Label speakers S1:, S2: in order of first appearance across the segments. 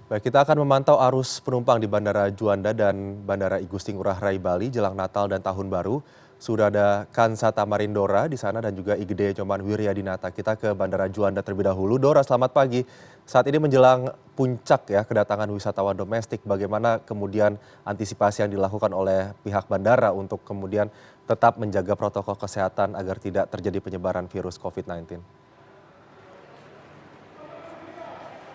S1: Baik, kita akan memantau arus penumpang di Bandara Juanda dan Bandara I Gusti Ngurah Rai Bali jelang Natal dan Tahun Baru. Sudah ada Kansa Tamarindora di sana dan juga Igede Nyoman Wiryadinata. Kita ke Bandara Juanda terlebih dahulu. Dora, selamat pagi. Saat ini menjelang puncak ya kedatangan wisatawan domestik. Bagaimana kemudian antisipasi yang dilakukan oleh pihak bandara untuk kemudian tetap menjaga protokol kesehatan agar tidak terjadi penyebaran virus COVID-19?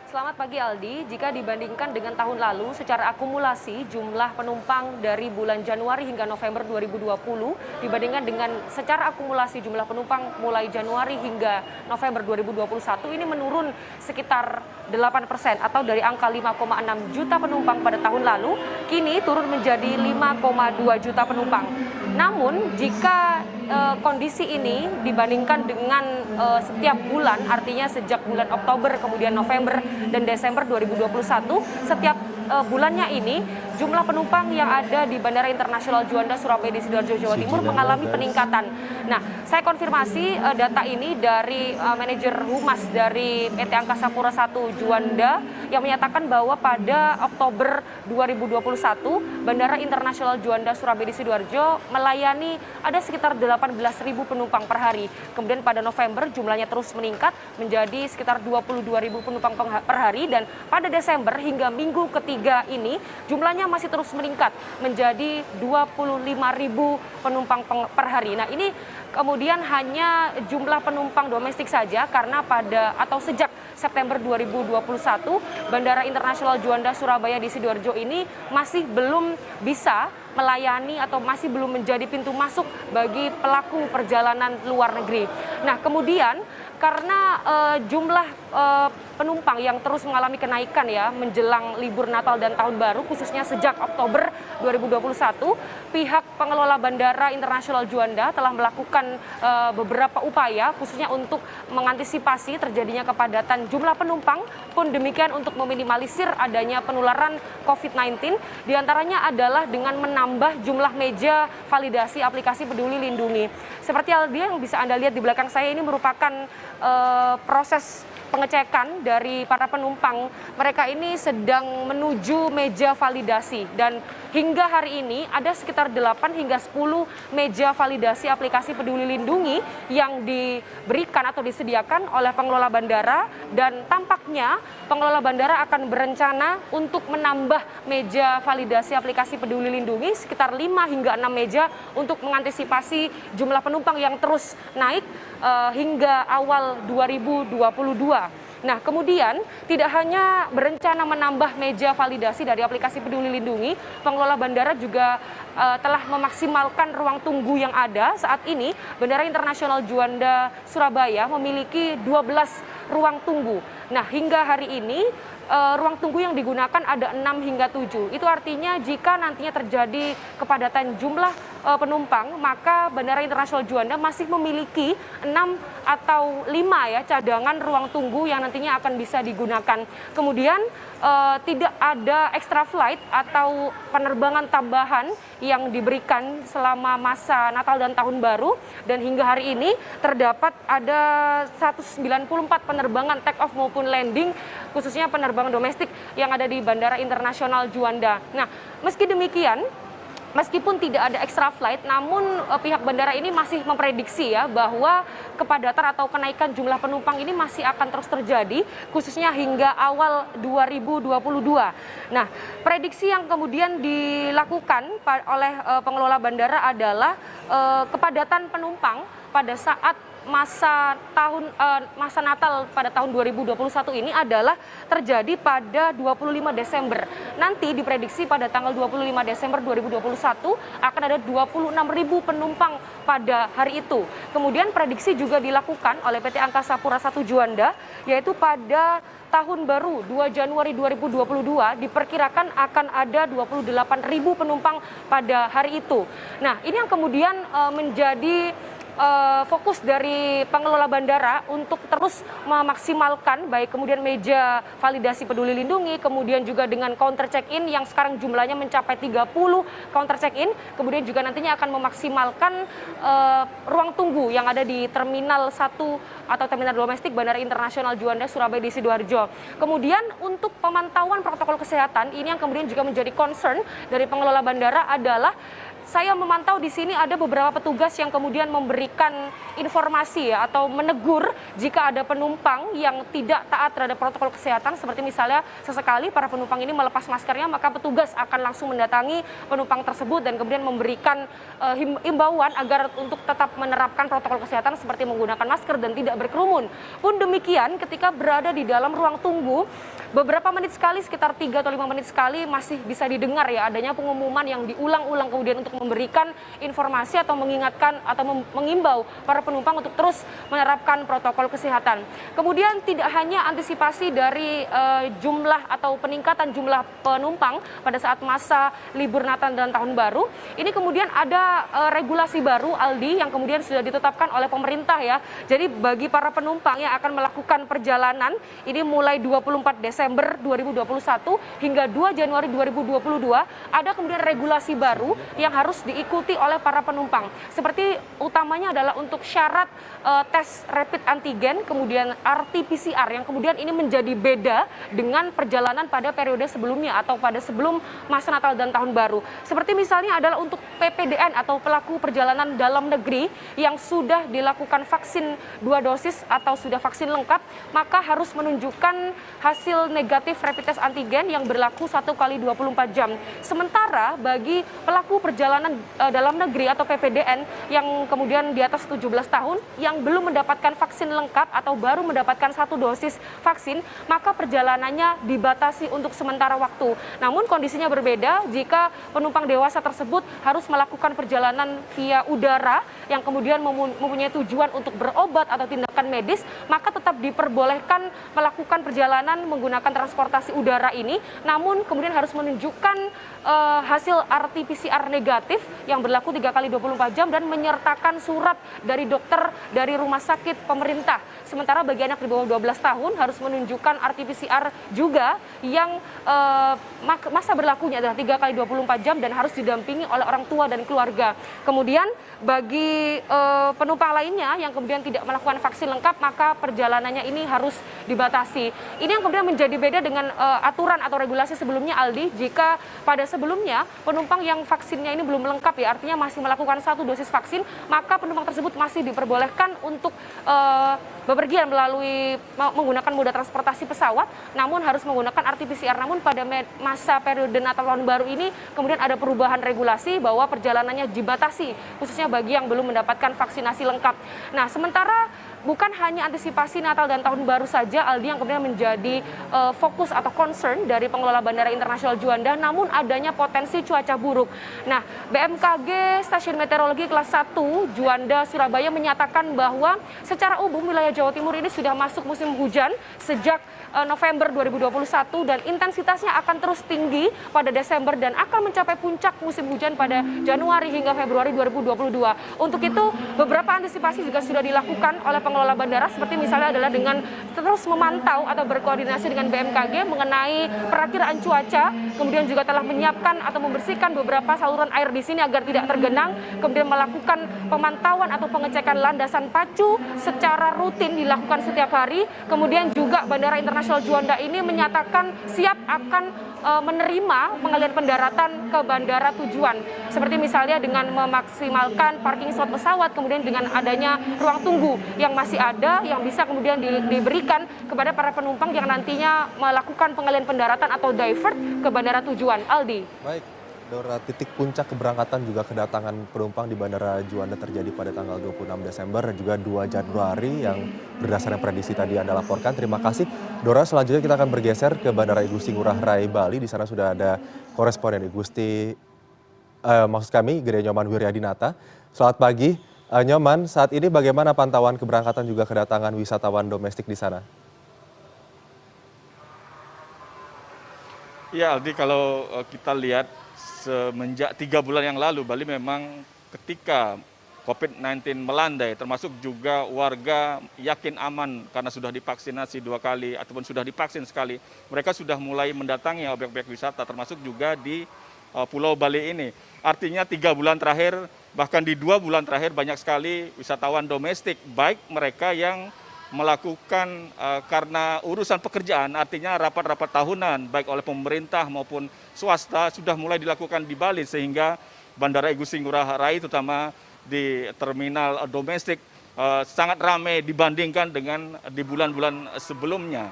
S2: Selamat pagi Aldi, jika dibandingkan dengan tahun lalu secara akumulasi jumlah penumpang dari bulan Januari hingga November 2020 dibandingkan dengan secara akumulasi jumlah penumpang mulai Januari hingga November 2021 ini menurun sekitar 8% atau dari angka 5,6 juta penumpang pada tahun lalu kini turun menjadi 5,2 juta penumpang. Namun jika kondisi ini dibandingkan dengan setiap bulan, artinya sejak bulan Oktober, kemudian November dan Desember 2021, setiap bulannya ini jumlah penumpang yang ada di Bandara Internasional Juanda Surabaya di Sidoarjo, Jawa Timur mengalami peningkatan. Nah, saya konfirmasi data ini dari manajer humas dari PT Angkasa Pura I Juanda yang menyatakan bahwa pada Oktober 2021 Bandara Internasional Juanda Surabaya di Sidoarjo melayani ada sekitar 18.000 penumpang per hari. Kemudian pada November jumlahnya terus meningkat menjadi sekitar 22.000 penumpang per hari dan pada Desember hingga minggu ketiga ini jumlahnya masih terus meningkat menjadi 25.000 penumpang per hari. Nah, ini kemudian hanya jumlah penumpang domestik saja karena sejak September 2021 Bandara Internasional Juanda Surabaya di Sidoarjo ini masih belum bisa melayani atau masih belum menjadi pintu masuk bagi pelaku perjalanan luar negeri. Nah, kemudian karena jumlah penumpang yang terus mengalami kenaikan ya menjelang libur Natal dan Tahun Baru khususnya sejak Oktober 2021, pihak pengelola Bandara Internasional Juanda telah melakukan beberapa upaya khususnya untuk mengantisipasi terjadinya kepadatan jumlah penumpang pun demikian untuk meminimalisir adanya penularan COVID-19 diantaranya adalah dengan menambah jumlah meja validasi aplikasi Peduli Lindungi. Seperti yang bisa Anda lihat di belakang saya ini merupakan proses pengecekan dari para penumpang. Mereka ini sedang menuju meja validasi dan hingga hari ini ada sekitar 8 hingga 10 meja validasi aplikasi Peduli Lindungi yang diberikan atau disediakan oleh pengelola bandara dan tampaknya pengelola bandara akan berencana untuk menambah meja validasi aplikasi Peduli Lindungi sekitar 5 hingga 6 meja untuk mengantisipasi jumlah penumpang yang terus naik hingga awal 2022. Nah, kemudian tidak hanya berencana menambah meja validasi dari aplikasi Peduli Lindungi, pengelola bandara juga telah memaksimalkan ruang tunggu yang ada. Saat ini, Bandara Internasional Juanda Surabaya memiliki 12 ruang tunggu. Nah, hingga hari ini ruang tunggu yang digunakan ada 6 hingga 7. Itu artinya jika nantinya terjadi kepadatan jumlah penumpang, maka Bandara Internasional Juanda masih memiliki 6 atau 5 ya cadangan ruang tunggu yang nantinya akan bisa digunakan. Kemudian tidak ada extra flight atau penerbangan tambahan yang diberikan selama masa Natal dan Tahun Baru dan hingga hari ini terdapat ada 194 penerbangan take off maupun landing khususnya penerbangan domestik yang ada di Bandara Internasional Juanda. Nah, meski demikian, meskipun tidak ada extra flight, namun pihak bandara ini masih memprediksi ya bahwa kepadatan atau kenaikan jumlah penumpang ini masih akan terus terjadi, khususnya hingga awal 2022. Nah, prediksi yang kemudian dilakukan oleh pengelola bandara adalah kepadatan penumpang pada saat masa Natal pada tahun 2021 ini adalah terjadi pada 25 Desember. Nanti diprediksi pada tanggal 25 Desember 2021 akan ada 26.000 penumpang pada hari itu. Kemudian prediksi juga dilakukan oleh PT Angkasa Pura I Juanda yaitu pada Tahun Baru 2 Januari 2022 diperkirakan akan ada 28.000 penumpang pada hari itu. Nah, ini yang kemudian menjadi fokus dari pengelola bandara untuk terus memaksimalkan baik kemudian meja validasi peduli lindungi, kemudian juga dengan counter check-in yang sekarang jumlahnya mencapai 30 counter check-in, kemudian juga nantinya akan memaksimalkan ruang tunggu yang ada di Terminal 1 atau Terminal Domestik Bandara Internasional Juanda Surabaya di Sidoarjo. Kemudian untuk pemantauan protokol kesehatan, ini yang kemudian juga menjadi concern dari pengelola bandara adalah saya memantau di sini ada beberapa petugas yang kemudian memberikan informasi ya, atau menegur jika ada penumpang yang tidak taat terhadap protokol kesehatan, seperti misalnya sesekali para penumpang ini melepas maskernya, maka petugas akan langsung mendatangi penumpang tersebut dan kemudian memberikan himbauan agar untuk tetap menerapkan protokol kesehatan seperti menggunakan masker dan tidak berkerumun. Pun demikian ketika berada di dalam ruang tunggu, beberapa menit sekali, sekitar 3 atau 5 menit sekali masih bisa didengar ya adanya pengumuman yang diulang-ulang kemudian untuk memberikan informasi atau mengingatkan atau mengimbau para penumpang untuk terus menerapkan protokol kesehatan. Kemudian tidak hanya antisipasi dari jumlah atau peningkatan jumlah penumpang pada saat masa libur Natal dan Tahun Baru, ini kemudian ada regulasi baru Aldi yang kemudian sudah ditetapkan oleh pemerintah ya. Jadi bagi para penumpang yang akan melakukan perjalanan ini mulai 24 Desember 2021 hingga 2 Januari 2022 ada kemudian regulasi baru yang harus diikuti oleh para penumpang. Seperti utamanya adalah untuk syarat tes rapid antigen, kemudian RT-PCR yang kemudian ini menjadi beda dengan perjalanan pada periode sebelumnya atau pada sebelum masa Natal dan Tahun Baru. Seperti misalnya adalah untuk PPDN atau pelaku perjalanan dalam negeri yang sudah dilakukan vaksin 2 dosis atau sudah vaksin lengkap, maka harus menunjukkan hasil negatif rapid test antigen yang berlaku 1 kali 24 jam. Sementara bagi pelaku perjalanan dalam negeri atau PPDN yang kemudian di atas 17 tahun yang belum mendapatkan vaksin lengkap atau baru mendapatkan 1 dosis vaksin, maka perjalanannya dibatasi untuk sementara waktu. Namun kondisinya berbeda jika penumpang dewasa tersebut harus melakukan perjalanan via udara yang kemudian mempunyai tujuan untuk berobat atau tindakan medis, maka tetap diperbolehkan melakukan perjalanan menggunakan transportasi udara ini, namun kemudian harus menunjukkan hasil RT-PCR negatif yang berlaku 3 kali 24 jam dan menyertakan surat dari dokter dari rumah sakit pemerintah. Sementara bagi anak di bawah 12 tahun harus menunjukkan RT-PCR juga yang masa berlakunya adalah 3 kali 24 jam dan harus didampingi oleh orang tua dan keluarga. Kemudian bagi penumpang lainnya yang kemudian tidak melakukan vaksin lengkap, maka perjalanannya ini harus dibatasi. Ini yang kemudian menjadi beda dengan aturan atau regulasi sebelumnya Aldi, jika pada sebelumnya penumpang yang vaksinnya ini belum lengkap ya, artinya masih melakukan 1 dosis vaksin, maka penumpang tersebut masih diperbolehkan untuk bepergian melalui menggunakan moda transportasi pesawat, namun harus menggunakan RT-PCR. Namun pada masa periode Natal Tahun Baru ini kemudian ada perubahan regulasi bahwa perjalanannya dibatasi, khususnya bagi yang belum mendapatkan vaksinasi lengkap. Nah, sementara bukan hanya antisipasi Natal dan Tahun Baru saja Aldi yang kemudian menjadi fokus atau concern dari pengelola Bandara Internasional Juanda, namun adanya potensi cuaca buruk. Nah, BMKG Stasiun Meteorologi Kelas 1 Juanda Surabaya menyatakan bahwa secara umum wilayah Jawa Timur ini sudah masuk musim hujan sejak November 2021 dan intensitasnya akan terus tinggi pada Desember dan akan mencapai puncak musim hujan pada Januari hingga Februari 2022. Untuk itu, beberapa antisipasi juga sudah dilakukan oleh pengelola bandara, seperti misalnya adalah dengan terus memantau atau berkoordinasi dengan BMKG mengenai perakiraan cuaca, kemudian juga telah menyiapkan atau membersihkan beberapa saluran air di sini agar tidak tergenang, kemudian melakukan pemantauan atau pengecekan landasan pacu secara rutin dilakukan setiap hari. Kemudian juga Bandara Internasional Juanda ini menyatakan siap akan menerima pengalihan pendaratan ke bandara tujuan, seperti misalnya dengan memaksimalkan parking slot pesawat, kemudian dengan adanya ruang tunggu yang masih ada yang bisa kemudian diberikan kepada para penumpang yang nantinya melakukan pengalihan pendaratan atau divert ke bandara tujuan. Aldi.
S1: Baik, Dora, titik puncak keberangkatan juga kedatangan penumpang di Bandara Juanda terjadi pada tanggal 26 Desember dan juga 2 Januari yang berdasarkan prediksi tadi Anda laporkan. Terima kasih. Dora, selanjutnya kita akan bergeser ke Bandara Igusti Ngurah Rai Bali. Di sana sudah ada koresponden maksud kami Gede Nyoman Wiryadinata. Selamat pagi. Nyoman, saat ini bagaimana pantauan keberangkatan juga kedatangan wisatawan domestik di sana?
S3: Ya Aldi, kalau kita lihat semenjak 3 bulan yang lalu, Bali memang ketika COVID-19 melandai, termasuk juga warga yakin aman karena sudah divaksinasi 2 kali ataupun sudah divaksin sekali. Mereka sudah mulai mendatangi objek-objek wisata, termasuk juga di Pulau Bali ini. Artinya 3 bulan terakhir, bahkan di 2 bulan terakhir banyak sekali wisatawan domestik, baik mereka yang melakukan karena urusan pekerjaan, artinya rapat-rapat tahunan, baik oleh pemerintah maupun swasta, sudah mulai dilakukan di Bali, sehingga Bandara Igusti Ngurah Rai terutama di terminal domestik sangat ramai dibandingkan dengan di bulan-bulan sebelumnya.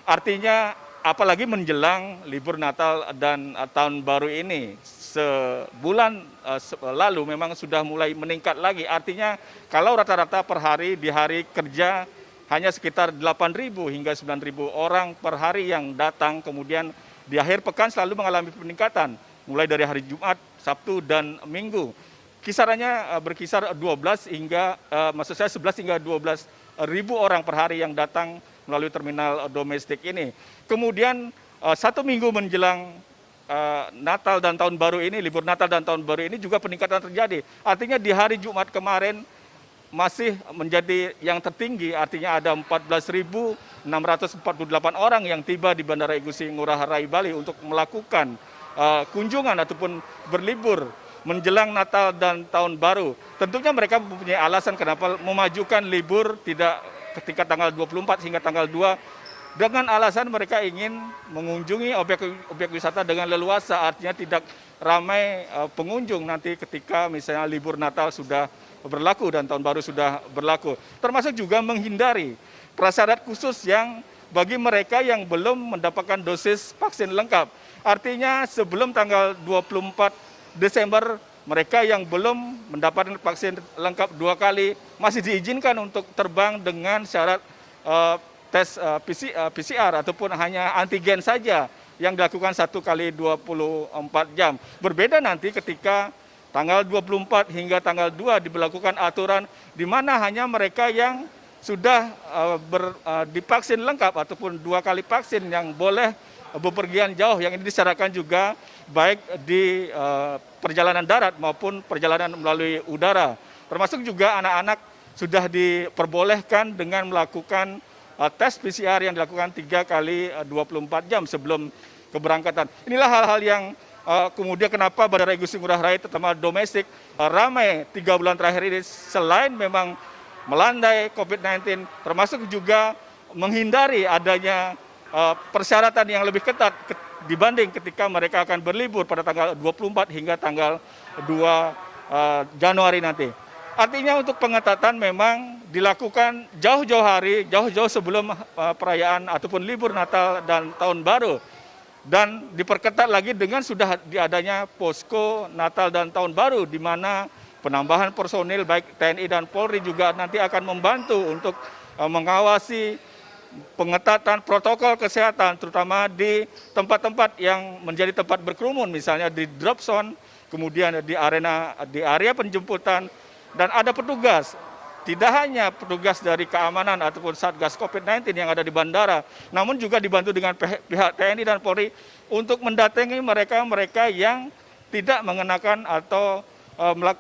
S3: Artinya apalagi menjelang libur Natal dan Tahun Baru ini, sebulan lalu memang sudah mulai meningkat lagi. Artinya kalau rata-rata per hari di hari kerja hanya sekitar 8.000 hingga 9.000 orang per hari yang datang, kemudian di akhir pekan selalu mengalami peningkatan, mulai dari hari Jumat, Sabtu, dan Minggu. Kisarannya berkisar 11 hingga 11 hingga 12 ribu orang per hari yang datang melalui terminal domestik ini. Kemudian 1 minggu menjelang Natal dan Tahun Baru ini, libur Natal dan Tahun Baru ini juga peningkatan terjadi. Artinya di hari Jumat kemarin masih menjadi yang tertinggi, artinya ada 14.648 orang yang tiba di Bandara Igusti Ngurah Rai Bali untuk melakukan kunjungan ataupun berlibur menjelang Natal dan Tahun Baru. Tentunya mereka mempunyai alasan kenapa memajukan libur tidak ketika tanggal 24 hingga tanggal 2, dengan alasan mereka ingin mengunjungi objek wisata dengan leluasa, artinya tidak ramai pengunjung nanti ketika misalnya libur Natal sudah berlaku dan Tahun Baru sudah berlaku. Termasuk juga menghindari prasyarat khusus yang bagi mereka yang belum mendapatkan dosis vaksin lengkap. Artinya sebelum tanggal 24 Desember, mereka yang belum mendapatkan vaksin lengkap 2 kali masih diizinkan untuk terbang dengan syarat tes PCR ataupun hanya antigen saja yang dilakukan 1 kali 24 jam. Berbeda nanti ketika tanggal 24 hingga tanggal 2 diberlakukan aturan di mana hanya mereka yang sudah divaksin lengkap ataupun 2 kali vaksin yang boleh bepergian jauh, yang ini disyaratkan juga baik di perjalanan darat maupun perjalanan melalui udara. Termasuk juga anak-anak sudah diperbolehkan dengan melakukan tes PCR yang dilakukan 3 kali 24 jam sebelum keberangkatan. Inilah hal-hal yang kemudian kenapa Bandara Igusti Ngurah Rai terutama domestik ramai 3 bulan terakhir ini, selain memang melandai COVID-19, termasuk juga menghindari adanya persyaratan yang lebih ketat dibanding ketika mereka akan berlibur pada tanggal 24 hingga tanggal 2 Januari nanti. Artinya untuk pengetatan memang dilakukan jauh-jauh hari, jauh-jauh sebelum perayaan ataupun libur Natal dan Tahun Baru. Dan diperketat lagi dengan sudah diadanya posko Natal dan Tahun Baru, di mana penambahan personil baik TNI dan Polri juga nanti akan membantu untuk mengawasi pengetatan protokol kesehatan, terutama di tempat-tempat yang menjadi tempat berkerumun, misalnya di drop zone, kemudian di area penjemputan, dan ada petugas. Tidak hanya petugas dari keamanan ataupun Satgas COVID-19 yang ada di bandara, namun juga dibantu dengan pihak TNI dan Polri untuk mendatangi mereka yang tidak mengenakan atau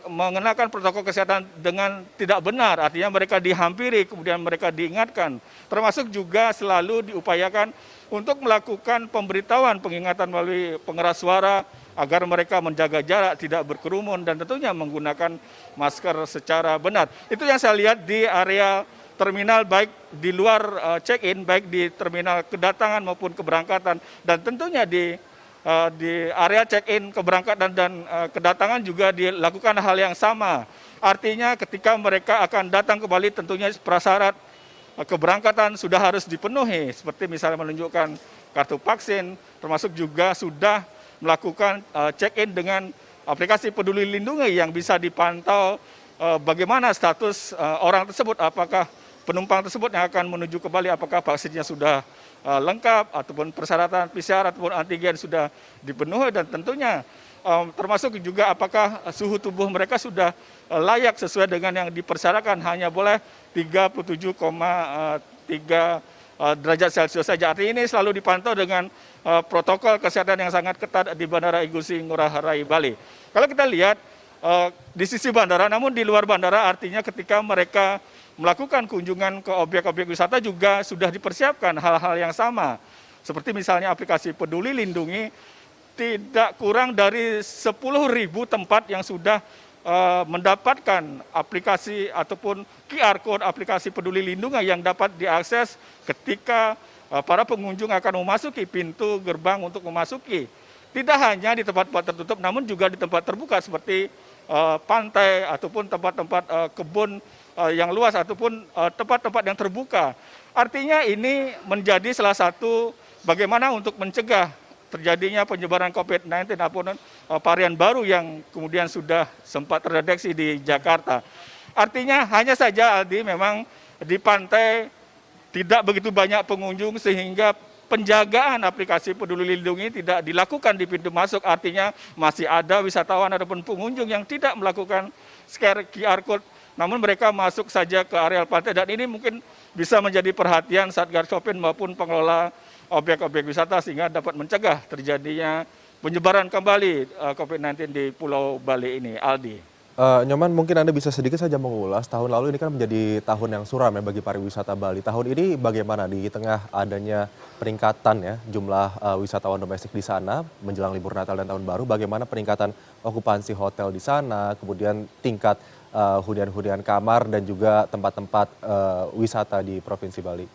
S3: mengenakan protokol kesehatan dengan tidak benar, artinya mereka dihampiri, kemudian mereka diingatkan. Termasuk juga selalu diupayakan untuk melakukan pemberitahuan, pengingatan melalui pengeras suara, agar mereka menjaga jarak, tidak berkerumun, dan tentunya menggunakan masker secara benar. Itu yang saya lihat di area terminal, baik di luar check-in, baik di terminal kedatangan maupun keberangkatan, dan tentunya di area check-in, keberangkatan, dan kedatangan juga dilakukan hal yang sama. Artinya ketika mereka akan datang ke Bali, tentunya prasyarat keberangkatan sudah harus dipenuhi, seperti misalnya menunjukkan kartu vaksin, termasuk juga sudah melakukan check-in dengan aplikasi Peduli Lindungi yang bisa dipantau bagaimana status orang tersebut, apakah penumpang tersebut yang akan menuju ke Bali, apakah vaksinnya sudah lengkap, ataupun persyaratan PCR ataupun antigen sudah dipenuhi, dan tentunya termasuk juga apakah suhu tubuh mereka sudah layak sesuai dengan yang dipersyaratkan, hanya boleh 37,3 derajat Celcius saja. Artinya ini selalu dipantau dengan protokol kesehatan yang sangat ketat di Bandara Igusti Ngurah Rai Bali. Kalau kita lihat di sisi bandara, namun di luar bandara artinya ketika mereka melakukan kunjungan ke objek-objek wisata juga sudah dipersiapkan hal-hal yang sama. Seperti misalnya aplikasi Peduli Lindungi, tidak kurang dari 10.000 tempat yang sudah mendapatkan aplikasi ataupun QR Code aplikasi Peduli Lindungi yang dapat diakses ketika para pengunjung akan memasuki pintu gerbang untuk memasuki. Tidak hanya di tempat-tempat tertutup, namun juga di tempat terbuka seperti pantai ataupun tempat-tempat kebun yang luas ataupun tempat-tempat yang terbuka. Artinya ini menjadi salah satu bagaimana untuk mencegah terjadinya penyebaran COVID-19 ataupun varian baru yang kemudian sudah sempat terdeteksi di Jakarta. Artinya hanya saja Aldi, memang di pantai tidak begitu banyak pengunjung sehingga penjagaan aplikasi Peduli Lindungi tidak dilakukan di pintu masuk, artinya masih ada wisatawan ataupun pengunjung yang tidak melakukan scan QR Code, namun mereka masuk saja ke areal pantai, dan ini mungkin bisa menjadi perhatian Satgas Covid maupun pengelola objek-objek wisata sehingga dapat mencegah terjadinya penyebaran kembali COVID-19 di Pulau Bali ini, Aldi.
S1: Nyoman, mungkin Anda bisa sedikit saja mengulas, tahun lalu ini kan menjadi tahun yang suram ya bagi pariwisata Bali. Tahun ini bagaimana di tengah adanya peningkatan ya jumlah wisatawan domestik di sana menjelang libur Natal dan Tahun Baru, bagaimana peningkatan okupansi hotel di sana, kemudian tingkat hunian-hunian kamar dan juga tempat-tempat wisata di Provinsi Bali?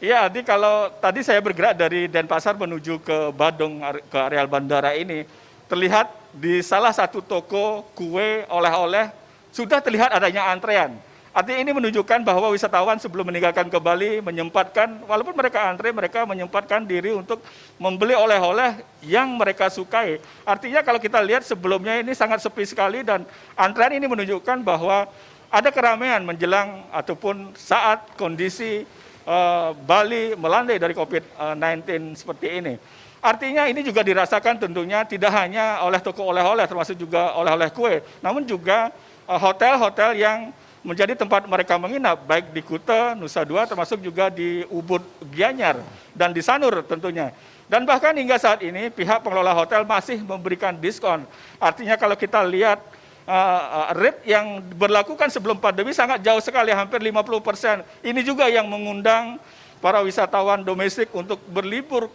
S3: Iya, Adi, kalau tadi saya bergerak dari Denpasar menuju ke Badung, ke areal bandara ini, terlihat di salah satu toko kue oleh-oleh sudah terlihat adanya antrean. Artinya ini menunjukkan bahwa wisatawan sebelum meninggalkan ke Bali menyempatkan, walaupun mereka antre, mereka menyempatkan diri untuk membeli oleh-oleh yang mereka sukai. Artinya kalau kita lihat sebelumnya ini sangat sepi sekali, dan antrean ini menunjukkan bahwa ada keramaian menjelang ataupun saat kondisi Bali melandai dari COVID-19 seperti ini. Artinya ini juga dirasakan tentunya tidak hanya oleh toko oleh-oleh, termasuk juga oleh-oleh kue, namun juga hotel-hotel yang menjadi tempat mereka menginap, baik di Kuta, Nusa Dua, termasuk juga di Ubud, Gianyar, dan di Sanur tentunya. Dan bahkan hingga saat ini pihak pengelola hotel masih memberikan diskon. Artinya kalau kita lihat rate yang berlakukan sebelum pandemi sangat jauh sekali, hampir 50%. Ini juga yang mengundang para wisatawan domestik untuk berlibur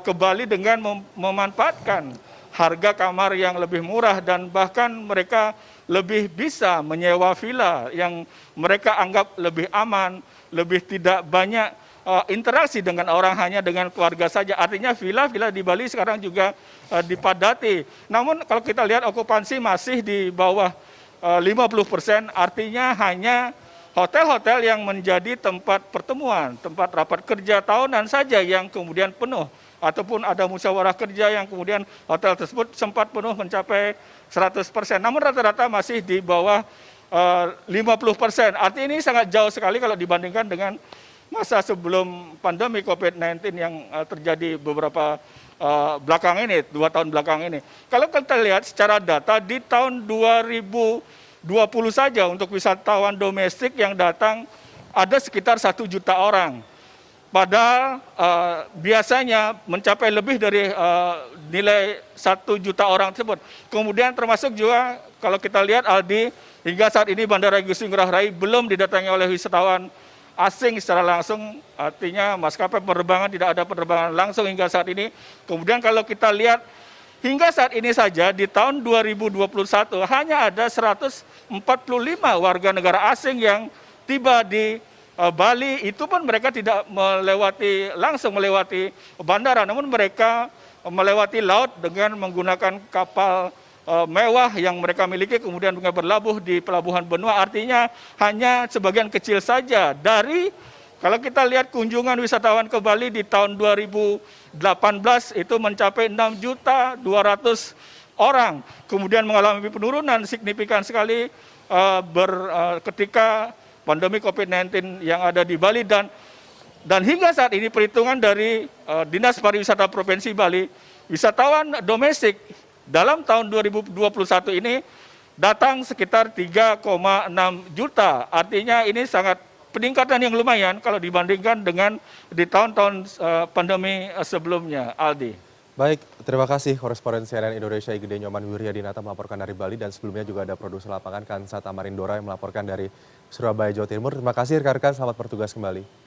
S3: ke Bali dengan memanfaatkan harga kamar yang lebih murah, dan bahkan mereka lebih bisa menyewa villa yang mereka anggap lebih aman, lebih tidak banyak interaksi dengan orang, hanya dengan keluarga saja. Artinya villa-villa di Bali sekarang juga dipadati. Namun kalau kita lihat okupansi masih di bawah 50%, artinya hanya hotel-hotel yang menjadi tempat pertemuan, tempat rapat kerja tahunan saja yang kemudian penuh, ataupun ada musyawarah kerja yang kemudian hotel tersebut sempat penuh mencapai 100%. Namun rata-rata masih di bawah 50%. Artinya ini sangat jauh sekali kalau dibandingkan dengan masa sebelum pandemi COVID-19 yang terjadi beberapa belakang ini, 2 tahun belakang ini. Kalau kita lihat secara data di tahun 2020 saja untuk wisatawan domestik yang datang ada sekitar 1 juta orang. Padahal biasanya mencapai lebih dari nilai 1 juta orang tersebut. Kemudian termasuk juga kalau kita lihat, Aldi, hingga saat ini Bandara Igusti Ngurah Rai belum didatangi oleh wisatawan asing secara langsung, artinya maskapai penerbangan tidak ada penerbangan langsung hingga saat ini. Kemudian kalau kita lihat hingga saat ini saja di tahun 2021 hanya ada 145 warga negara asing yang tiba di Bali. Itu pun mereka tidak langsung melewati bandara, namun mereka melewati laut dengan menggunakan kapal mewah yang mereka miliki, kemudian berlabuh di Pelabuhan Benua. Artinya hanya sebagian kecil saja dari, kalau kita lihat kunjungan wisatawan ke Bali di tahun 2018 itu mencapai 6.200.000 orang. Kemudian mengalami penurunan signifikan sekali ketika pandemi COVID-19 yang ada di Bali, dan hingga saat ini perhitungan dari Dinas Pariwisata Provinsi Bali, wisatawan domestik dalam tahun 2021 ini datang sekitar 3,6 juta. Artinya ini sangat peningkatan yang lumayan kalau dibandingkan dengan di tahun-tahun pandemi sebelumnya, Aldi.
S1: Baik, terima kasih koresponden CNN Indonesia Igede Nyoman Wiryadinata melaporkan dari Bali dan sebelumnya juga ada produser lapangan Kansa Tamarindora yang melaporkan dari Surabaya, Jawa Timur. Terima kasih rekan-rekan, selamat bertugas kembali.